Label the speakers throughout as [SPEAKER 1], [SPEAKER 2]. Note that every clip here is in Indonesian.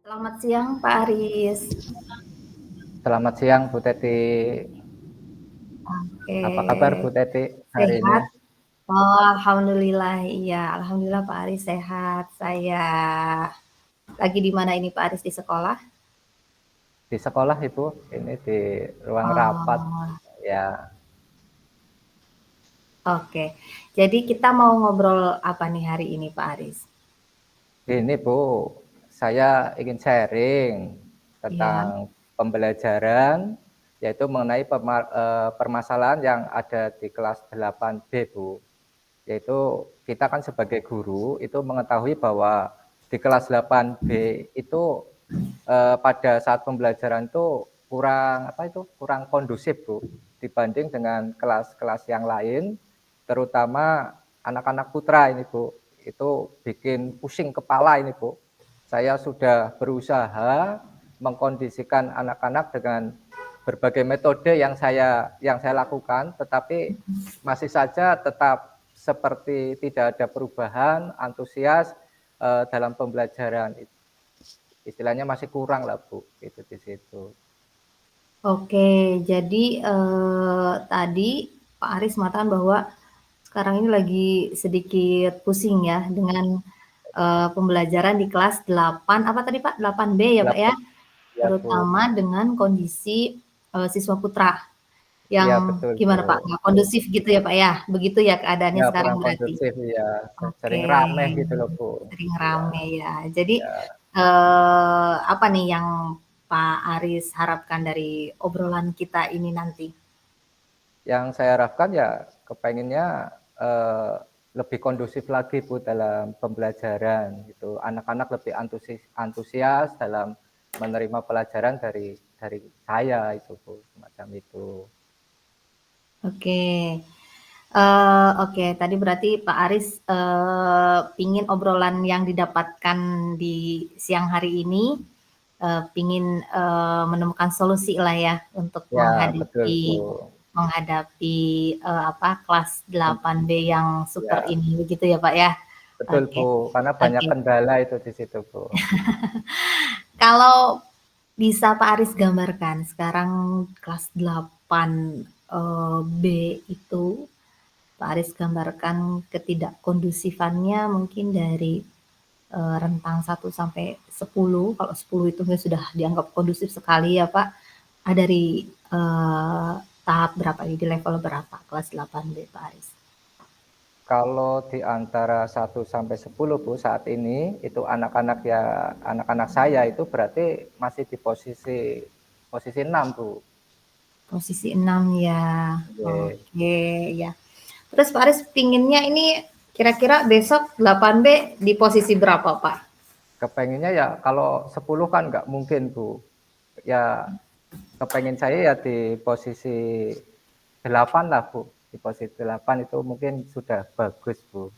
[SPEAKER 1] Selamat siang Pak Aris.
[SPEAKER 2] Selamat siang Bu Teti.
[SPEAKER 1] Oke,
[SPEAKER 2] Apa kabar Bu Teti hari ini?
[SPEAKER 1] sehat? Oh, alhamdulillah, iya, alhamdulillah Pak Aris sehat. Saya lagi di mana ini Pak Aris, di sekolah?
[SPEAKER 2] Di sekolah Ibu, ini di ruang rapat.
[SPEAKER 1] Oh,
[SPEAKER 2] Ya,
[SPEAKER 1] oke. Jadi kita mau ngobrol apa nih hari ini Pak Aris?
[SPEAKER 2] ini Bu, saya ingin sharing
[SPEAKER 1] Ya,
[SPEAKER 2] tentang pembelajaran, yaitu mengenai permasalahan yang ada di kelas 8B Bu. Yaitu kita kan sebagai guru itu mengetahui bahwa di kelas 8B itu pada saat pembelajaran itu kurang kondusif Bu dibanding dengan kelas-kelas yang lain, terutama anak-anak putra ini Bu, itu bikin pusing kepala ini Bu. Saya sudah berusaha mengkondisikan anak-anak dengan berbagai metode yang saya lakukan, tetapi masih saja tetap seperti tidak ada perubahan, antusias dalam pembelajaran. Istilahnya masih kurang lah Bu, itu di situ.
[SPEAKER 1] oke. Jadi tadi Pak Aris mengatakan bahwa sekarang ini lagi sedikit pusing ya dengan pembelajaran di kelas 8, apa tadi Pak? 8B ya Pak ya?
[SPEAKER 2] 8 ya Bu.
[SPEAKER 1] Terutama dengan kondisi siswa putra yang
[SPEAKER 2] Iya betul Bu.
[SPEAKER 1] gimana Pak? Nggak kondusif gitu ya Pak ya? Begitu ya keadaannya
[SPEAKER 2] Ya
[SPEAKER 1] sekarang
[SPEAKER 2] kurang
[SPEAKER 1] berarti?
[SPEAKER 2] kondusif ya, sering
[SPEAKER 1] Oke,
[SPEAKER 2] rame gitu loh Bu.
[SPEAKER 1] sering
[SPEAKER 2] Ya,
[SPEAKER 1] rame ya. Jadi
[SPEAKER 2] ya.
[SPEAKER 1] apa nih yang Pak Aris harapkan dari obrolan kita ini nanti?
[SPEAKER 2] Yang saya harapkan ya kepenginnya lebih kondusif lagi Bu dalam pembelajaran gitu. Anak-anak lebih antusias dalam menerima pelajaran dari saya itu Bu, semacam itu.
[SPEAKER 1] Oke. Oke, tadi berarti Pak Aris pingin obrolan yang didapatkan di siang hari ini, pingin menemukan solusi lah ya untuk
[SPEAKER 2] Ya betul
[SPEAKER 1] menghadapi
[SPEAKER 2] Bu.
[SPEAKER 1] menghadapi apa kelas 8B yang super
[SPEAKER 2] Ya
[SPEAKER 1] ini, begitu ya Pak ya?
[SPEAKER 2] betul
[SPEAKER 1] Oke,
[SPEAKER 2] Bu, karena banyak
[SPEAKER 1] oke.
[SPEAKER 2] kendala itu di situ Bu.
[SPEAKER 1] Kalau bisa Pak Aris gambarkan sekarang kelas 8 B itu Pak Aris gambarkan ketidakkondusifannya mungkin dari rentang 1 sampai 10. Kalau 10 itu sudah dianggap kondusif sekali ya Pak. Dari tahap berapa ini, di level berapa kelas 8B Pak Aris?
[SPEAKER 2] Kalau di antara 1 sampai 10 Bu saat ini itu anak-anak saya itu berarti masih di posisi 6 Bu.
[SPEAKER 1] Posisi 6 ya.
[SPEAKER 2] Oke.
[SPEAKER 1] Oke ya. Terus Pak Aris pinginnya ini kira-kira besok 8B di posisi berapa Pak?
[SPEAKER 2] Kepengennya ya kalau 10 kan nggak mungkin Bu. Ya kepengen saya ya di posisi 8 lah Bu. Di posisi 8 itu mungkin sudah bagus Bu.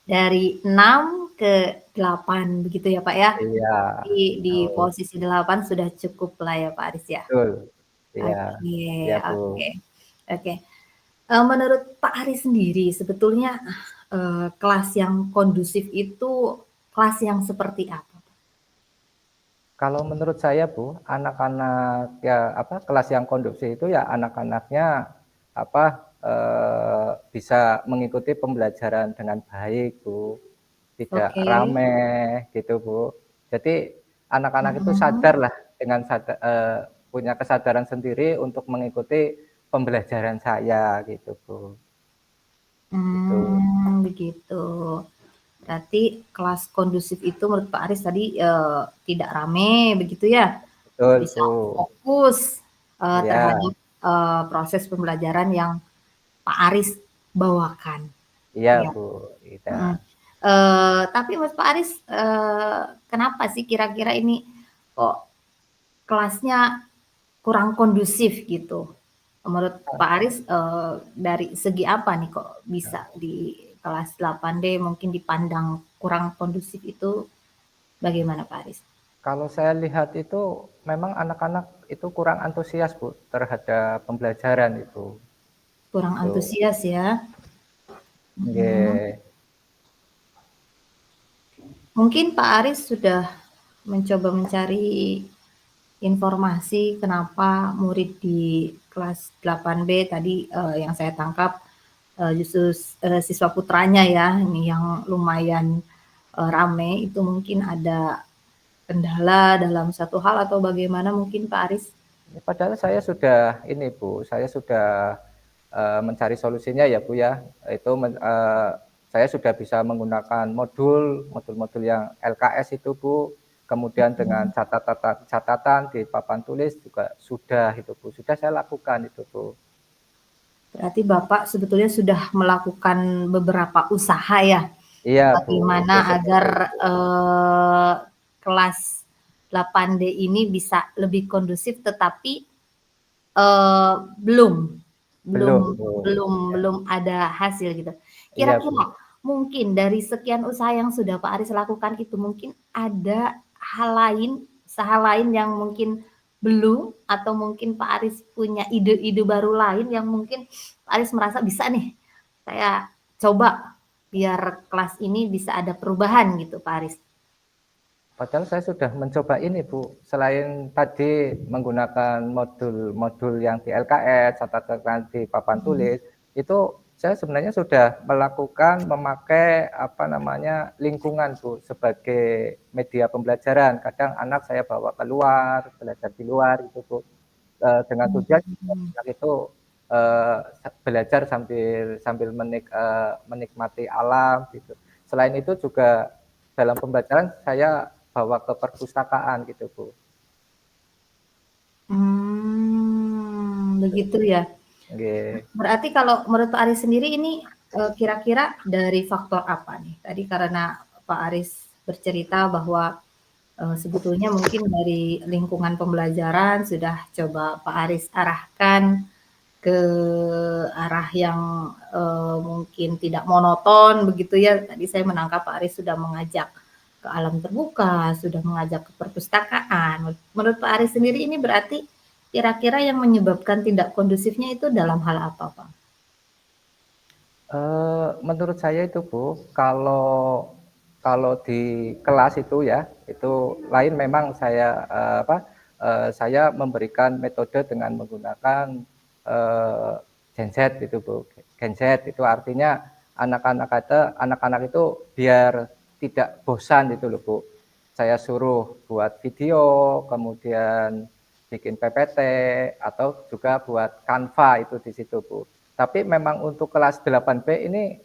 [SPEAKER 1] Dari 6 ke 8 begitu ya Pak ya?
[SPEAKER 2] Iya,
[SPEAKER 1] Di
[SPEAKER 2] betul.
[SPEAKER 1] posisi 8 sudah cukup lah ya Pak Aris ya?
[SPEAKER 2] Betul. Iya,
[SPEAKER 1] Oke,
[SPEAKER 2] iya Bu.
[SPEAKER 1] oke, oke. Menurut Pak Aris sendiri sebetulnya kelas yang kondusif itu kelas yang seperti apa?
[SPEAKER 2] Kalau menurut saya Bu, anak-anak kelas yang kondusif itu ya anak-anaknya bisa mengikuti pembelajaran dengan baik Bu, tidak
[SPEAKER 1] Oke.
[SPEAKER 2] rame gitu Bu. Jadi anak-anak itu
[SPEAKER 1] Mhm.
[SPEAKER 2] sadarlah punya kesadaran sendiri untuk mengikuti pembelajaran saya gitu Bu. Itu.
[SPEAKER 1] Begitu. Berarti kelas kondusif itu menurut Pak Aris tadi tidak rame begitu ya?
[SPEAKER 2] Betul
[SPEAKER 1] Bisa
[SPEAKER 2] Bu.
[SPEAKER 1] fokus
[SPEAKER 2] Iya,
[SPEAKER 1] terhadap proses pembelajaran yang Pak Aris bawakan.
[SPEAKER 2] iya
[SPEAKER 1] Ya.
[SPEAKER 2] Bu. Iya.
[SPEAKER 1] Mhm. Tapi menurut Pak Aris kenapa sih kira-kira ini kok kelasnya kurang kondusif gitu? Menurut Pak Aris dari segi apa nih kok bisa di kelas 8D mungkin dipandang kurang kondusif itu bagaimana Pak Aris?
[SPEAKER 2] Kalau saya lihat itu memang anak-anak itu kurang antusias, Bu, terhadap pembelajaran itu,
[SPEAKER 1] Kurang
[SPEAKER 2] gitu.
[SPEAKER 1] antusias ya? Mhm.
[SPEAKER 2] Nggih.
[SPEAKER 1] Mungkin Pak Aris sudah mencoba mencari informasi kenapa murid di kelas 8B tadi, yang saya tangkap, justru, siswa putranya ya, ini yang lumayan, rame, itu mungkin ada kendala dalam satu hal atau bagaimana mungkin Pak Aris?
[SPEAKER 2] Padahal saya sudah ini, Bu, saya sudah, mencari solusinya ya, Bu, ya. Itu saya sudah bisa menggunakan modul-modul yang LKS itu, Bu, kemudian dengan
[SPEAKER 1] Mhm.
[SPEAKER 2] catatan di papan tulis juga sudah itu, Bu, sudah saya lakukan itu, Bu.
[SPEAKER 1] Berarti Bapak sebetulnya sudah melakukan beberapa usaha ya,
[SPEAKER 2] Iya, Bu, itu
[SPEAKER 1] bagaimana
[SPEAKER 2] seperti
[SPEAKER 1] agar,
[SPEAKER 2] itu.
[SPEAKER 1] kelas 8D ini bisa lebih kondusif tetapi, belum belum
[SPEAKER 2] Belum, Bu,
[SPEAKER 1] belum
[SPEAKER 2] ya.
[SPEAKER 1] belum ada hasil gitu.
[SPEAKER 2] Iya, Bu.
[SPEAKER 1] Kira-kira mungkin dari sekian usaha yang sudah Pak Aris lakukan itu mungkin ada hal lain, usaha lain yang mungkin belum atau mungkin Pak Aris punya ide-ide baru lain yang mungkin Pak Aris merasa bisa nih saya coba biar kelas ini bisa ada perubahan gitu Pak Aris?
[SPEAKER 2] Padahal saya sudah mencoba ini, Bu, selain tadi menggunakan modul-modul yang di LKS, catatan di papan
[SPEAKER 1] Mhm.
[SPEAKER 2] tulis, itu saya sebenarnya sudah melakukan memakai, apa namanya, lingkungan, Bu, sebagai media pembelajaran. Kadang anak saya bawa keluar, belajar di luar gitu, Bu, dengan tujuan
[SPEAKER 1] Mmm.
[SPEAKER 2] anak itu, belajar sambil sambil menikmati alam gitu. Selain itu juga dalam pembelajaran saya bawa ke perpustakaan gitu, Bu.
[SPEAKER 1] Begitu ya.
[SPEAKER 2] Nggih.
[SPEAKER 1] Berarti kalau menurut Pak Aris sendiri ini, kira-kira dari faktor apa nih? Tadi karena Pak Aris bercerita bahwa, sebetulnya mungkin dari lingkungan pembelajaran sudah coba Pak Aris arahkan ke arah yang, mungkin tidak monoton begitu ya. Tadi saya menangkap Pak Aris sudah mengajak ke alam terbuka, sudah mengajak ke perpustakaan. Menurut Pak Aris sendiri ini berarti kira-kira yang menyebabkan tidak kondusifnya itu dalam hal apa, Pak?
[SPEAKER 2] Menurut saya itu, Bu, kalau kalau di kelas itu ya, itu lain memang saya, saya memberikan metode dengan menggunakan, genset itu, Bu. Genset itu artinya anak-anak itu biar tidak bosan itu loh, Bu. Saya suruh buat video, kemudian bikin PPT, atau juga buat Canva itu di situ, Bu. Tapi memang untuk kelas 8B ini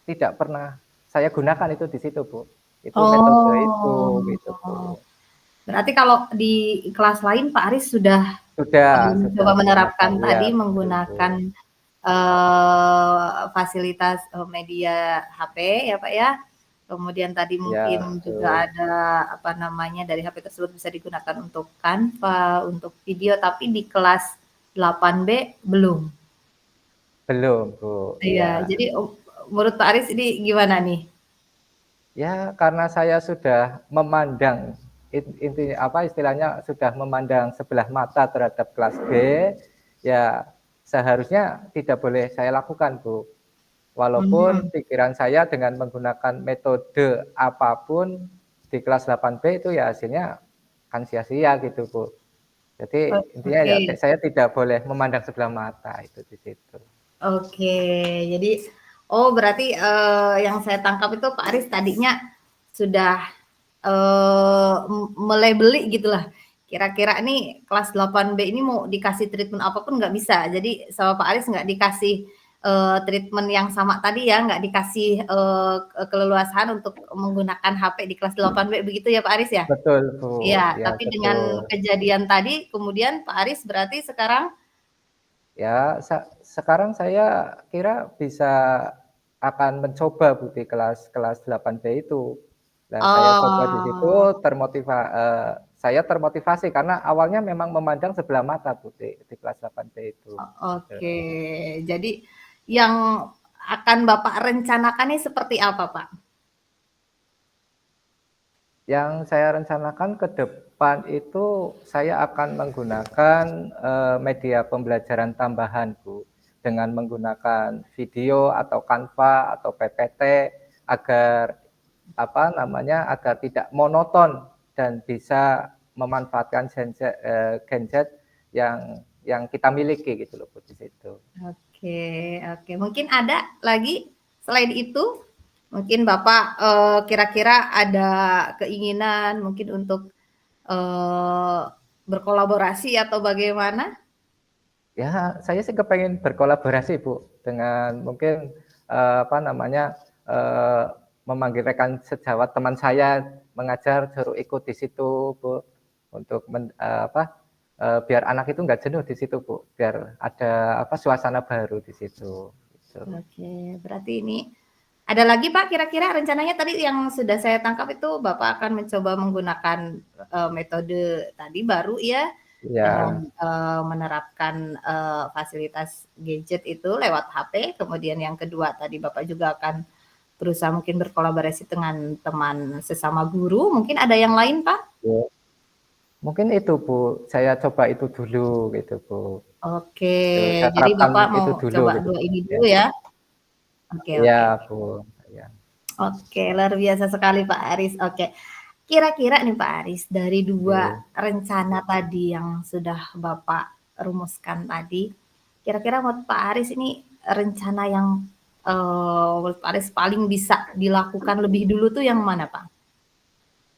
[SPEAKER 2] tidak pernah saya gunakan itu di situ, Bu. Itu metode itu,
[SPEAKER 1] Oh,
[SPEAKER 2] gitu, Bu.
[SPEAKER 1] berarti kalau di kelas lain Pak Aris sudah,
[SPEAKER 2] Sudah
[SPEAKER 1] mencoba
[SPEAKER 2] menggunakan
[SPEAKER 1] menerapkan
[SPEAKER 2] iya,
[SPEAKER 1] tadi
[SPEAKER 2] betul, Bu.
[SPEAKER 1] menggunakan, fasilitas, media HP ya, Pak, ya? Kemudian tadi
[SPEAKER 2] Iya,
[SPEAKER 1] mungkin juga
[SPEAKER 2] betul.
[SPEAKER 1] ada, apa namanya, dari HP tersebut bisa digunakan untuk Canva, untuk video, tapi di kelas 8B belum?
[SPEAKER 2] Belum, Bu,
[SPEAKER 1] Iya,
[SPEAKER 2] iya.
[SPEAKER 1] jadi, menurut Pak Aris ini gimana nih?
[SPEAKER 2] Ya, karena saya sudah memandang apa istilahnya, sudah memandang sebelah mata terhadap kelas B, ya seharusnya tidak boleh saya lakukan, Bu. Walaupun
[SPEAKER 1] Mmm,
[SPEAKER 2] pikiran saya dengan menggunakan metode apapun di kelas 8B itu ya hasilnya kan sia-sia gitu, Bu. Jadi intinya ya
[SPEAKER 1] oke.
[SPEAKER 2] saya tidak boleh memandang sebelah mata itu di situ.
[SPEAKER 1] Oke, jadi oh berarti, yang saya tangkap itu Pak Aris tadinya sudah, melabeli gitulah, kira-kira nih kelas 8B ini mau dikasih treatment apa pun nggak bisa. Jadi sama Pak Aris nggak dikasih, treatment yang sama tadi ya, nggak dikasih, keleluasaan untuk menggunakan HP di kelas 8B begitu ya Pak Aris ya?
[SPEAKER 2] Betul, Bu.
[SPEAKER 1] Iya,
[SPEAKER 2] Ya,
[SPEAKER 1] tapi dengan
[SPEAKER 2] betul.
[SPEAKER 1] kejadian tadi kemudian Pak Aris berarti sekarang
[SPEAKER 2] Ya, sekarang saya kira bisa akan mencoba, Bu, di kelas 8B itu. Nah, saya coba di situ
[SPEAKER 1] oh.
[SPEAKER 2] saya termotivasi karena awalnya memang memandang sebelah mata, Bu, di kelas 8B itu, gitu.
[SPEAKER 1] Oke, jadi yang akan Bapak rencanakan ini seperti apa, Pak?
[SPEAKER 2] Yang saya rencanakan ke depan itu saya akan menggunakan media pembelajaran tambahan, Bu, dengan menggunakan video atau Canva atau PPT agar agar tidak monoton dan bisa memanfaatkan gadget yang kita miliki gitu loh, Bu, di situ.
[SPEAKER 1] Oke, oke. Mungkin ada lagi selain itu? Mungkin Bapak kira-kira ada keinginan mungkin untuk berkolaborasi atau bagaimana?
[SPEAKER 2] Ya, saya sih kepengen berkolaborasi, Bu, dengan mungkin eee, memanggil rekan sejawat teman saya mengajar, suruh ikut di situ, Bu, untuk biar anak itu nggak jenuh di situ, Bu, biar ada suasana baru di situ, gitu.
[SPEAKER 1] Oke, berarti ini ada lagi Pak kira-kira rencananya tadi yang sudah saya tangkap itu Bapak akan mencoba menggunakan metode tadi baru ya dengan
[SPEAKER 2] Iya,
[SPEAKER 1] menerapkan fasilitas gadget itu lewat HP. Kemudian yang kedua tadi Bapak juga akan berusaha mungkin berkolaborasi dengan teman sesama guru. Mungkin ada yang lain Pak?
[SPEAKER 2] iya. Mungkin itu, Bu, saya coba itu dulu gitu, Bu.
[SPEAKER 1] Oke,
[SPEAKER 2] Itu saya
[SPEAKER 1] jadi
[SPEAKER 2] terapkan
[SPEAKER 1] Bapak
[SPEAKER 2] itu
[SPEAKER 1] mau
[SPEAKER 2] dulu
[SPEAKER 1] coba
[SPEAKER 2] gitu,
[SPEAKER 1] dua
[SPEAKER 2] Bu,
[SPEAKER 1] ini
[SPEAKER 2] ya.
[SPEAKER 1] dulu ya? Oke,
[SPEAKER 2] Iya,
[SPEAKER 1] oke.
[SPEAKER 2] Bu, iya.
[SPEAKER 1] Oke, luar biasa sekali Pak Aris. Oke, kira-kira nih Pak Aris, dari dua
[SPEAKER 2] Oke.
[SPEAKER 1] rencana tadi yang sudah Bapak rumuskan tadi, kira-kira menurut Pak Aris ini rencana yang menurut Pak Aris paling bisa dilakukan lebih dulu tuh yang mana Pak?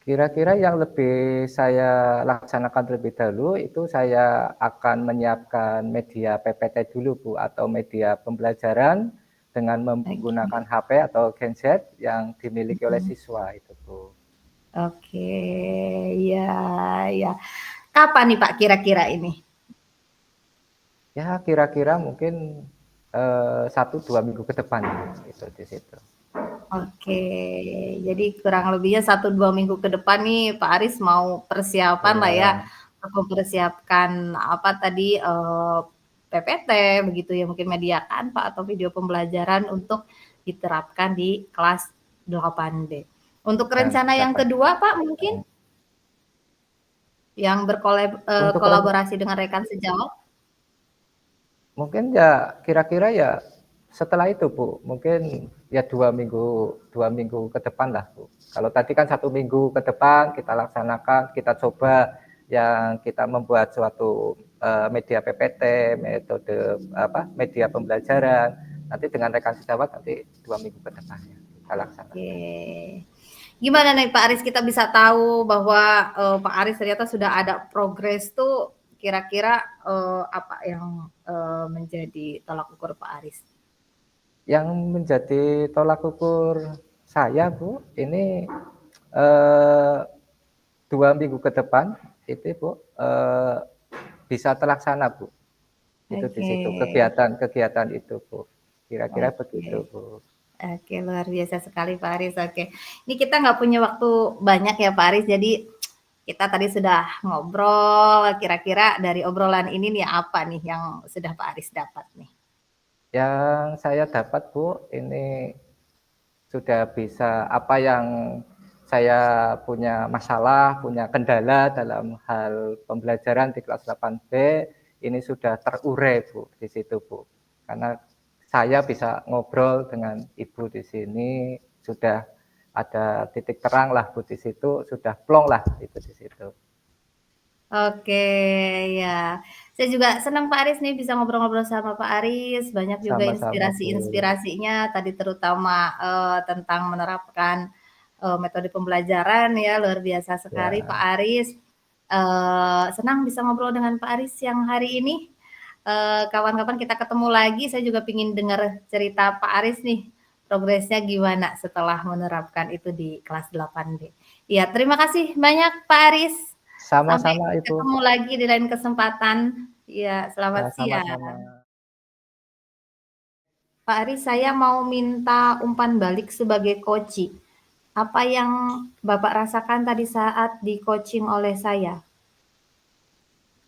[SPEAKER 2] Kira-kira yang lebih saya laksanakan terlebih dahulu itu saya akan menyiapkan media PPT dulu, Bu, atau media pembelajaran dengan
[SPEAKER 1] Oke.
[SPEAKER 2] menggunakan HP atau gadget yang dimiliki oleh
[SPEAKER 1] Mhm.
[SPEAKER 2] siswa itu, Bu.
[SPEAKER 1] Oke, iya, iya. Kapan nih Pak kira-kira ini?
[SPEAKER 2] Ya kira-kira mungkin 1, 2 minggu ke depan itu di situ.
[SPEAKER 1] Oke, jadi kurang lebihnya 1-2 minggu ke depan nih Pak Aris mau persiapan lah ya,
[SPEAKER 2] Iya,
[SPEAKER 1] untuk mempersiapkan apa tadi, PPT begitu ya, mungkin media Canva atau video pembelajaran untuk diterapkan di kelas 8B. Untuk
[SPEAKER 2] yang
[SPEAKER 1] rencana yang
[SPEAKER 2] dapat.
[SPEAKER 1] kedua Pak mungkin, yang
[SPEAKER 2] Untuk
[SPEAKER 1] kolaborasi dengan rekan sejawat?
[SPEAKER 2] mungkin ya kira-kira ya setelah itu, Bu, mungkin ya 2 minggu ke depan lah, Bu. Kalau tadi kan 1 minggu ke depan kita laksanakan, kita coba yang kita membuat suatu media PPT, metode media pembelajaran. Nanti dengan rekan sejawat nanti 2 minggu ke depannya kita
[SPEAKER 1] Oke.
[SPEAKER 2] laksanakan.
[SPEAKER 1] Gimana nih Pak Aris kita bisa tahu bahwa Pak Aris ternyata sudah ada progres tuh kira-kira apa yang menjadi tolak ukur Pak Aris?
[SPEAKER 2] Yang menjadi tolak ukur saya, Bu, ini eh, 2 minggu ke depan itu, Bu, bisa terlaksana, Bu. Itu di
[SPEAKER 1] Oke,
[SPEAKER 2] situ kegiatan-kegiatan itu, Bu. Kira-kira
[SPEAKER 1] oke,
[SPEAKER 2] begitu, Bu.
[SPEAKER 1] oke luar biasa sekali Pak Aris. Oke, ini kita nggak punya waktu banyak ya Pak Aris, jadi kita tadi sudah ngobrol. Kira-kira dari obrolan ini nih apa nih yang sudah Pak Aris dapat nih?
[SPEAKER 2] Yang saya dapat, Bu, ini sudah bisa apa yang saya punya masalah, punya kendala dalam hal pembelajaran di kelas 8B, ini sudah terurai, Bu, di situ, Bu. Karena saya bisa ngobrol dengan Ibu di sini, sudah ada titik terang lah, Bu, di situ, sudah plong lah itu di situ.
[SPEAKER 1] Oke, ya. Saya juga senang Pak Aris nih bisa ngobrol-ngobrol sama Pak Aris, banyak juga
[SPEAKER 2] Sama-sama, Bu.
[SPEAKER 1] inspirasi-inspirasinya tadi terutama, tentang menerapkan, metode pembelajaran ya, luar biasa sekali Pak
[SPEAKER 2] Ya,
[SPEAKER 1] Aris. Senang bisa ngobrol dengan Pak Aris yang hari ini. Kawan-kapan kita ketemu lagi, saya juga pengen dengar cerita Pak Aris nih, progresnya gimana setelah menerapkan itu di kelas 8B. Iya, terima kasih banyak Pak Aris. Sampai
[SPEAKER 2] sama-sama, Ibu.
[SPEAKER 1] ketemu lagi di lain kesempatan. Iya, selamat
[SPEAKER 2] Ya,
[SPEAKER 1] siang.
[SPEAKER 2] sama-sama.
[SPEAKER 1] Pak Aris, saya mau minta umpan balik sebagai coaching. Apa yang Bapak rasakan tadi saat di-coaching oleh saya?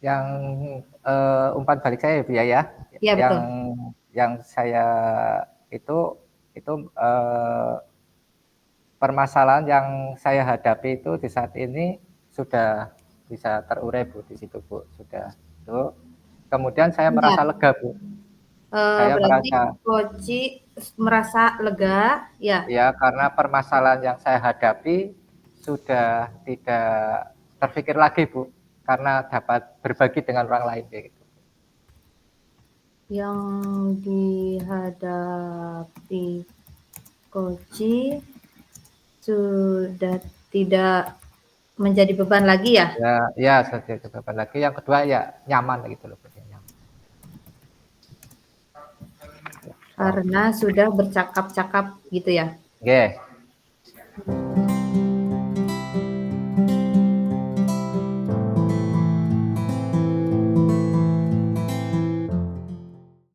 [SPEAKER 2] Yang umpan balik saya, Bu, ya,
[SPEAKER 1] Iya,
[SPEAKER 2] yang
[SPEAKER 1] betul.
[SPEAKER 2] yang saya itu itu permasalahan yang saya hadapi itu di saat ini sudah bisa terurai Bu di situ Bu, sudah itu. Kemudian saya
[SPEAKER 1] Bentar,
[SPEAKER 2] merasa lega Bu, saya
[SPEAKER 1] berarti
[SPEAKER 2] merasa
[SPEAKER 1] Koci merasa lega, ya?
[SPEAKER 2] ya karena permasalahan yang saya hadapi sudah tidak terpikir lagi Bu, karena dapat berbagi dengan orang lain kayak gitu.
[SPEAKER 1] Yang dihadapi Koci sudah tidak menjadi beban lagi ya?
[SPEAKER 2] Ya, ya sudah tidak beban lagi. Yang kedua ya nyaman gitu loh Bu, nyaman.
[SPEAKER 1] Karena sudah bercakap-cakap gitu ya?
[SPEAKER 2] Nggih,